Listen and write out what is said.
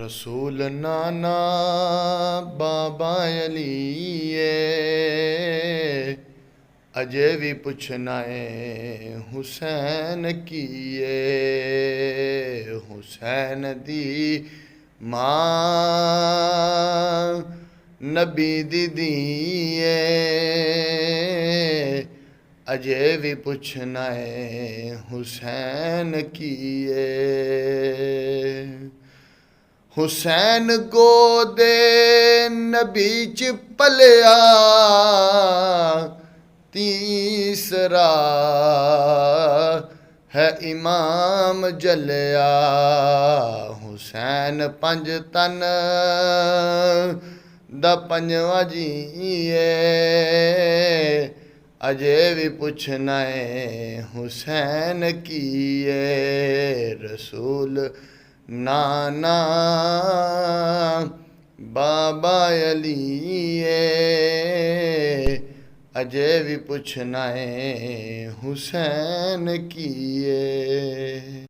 रसूल नाना बाबा अलीए अजे भी पुछना है हुसैन कीए। हुसैन दी मां नबी दी धीए अजे भी पुछना है हुसैन कीए। हुसैन गोदे नबी च पलिया तीसरा है इमाम जलिया। हुसैन पंज तन दा पंजवा जीए अजे भी पुछना है हुसैन कीए। रसूल नाना बाबा अलीए अजे भी पुछना है हुसैन कीए।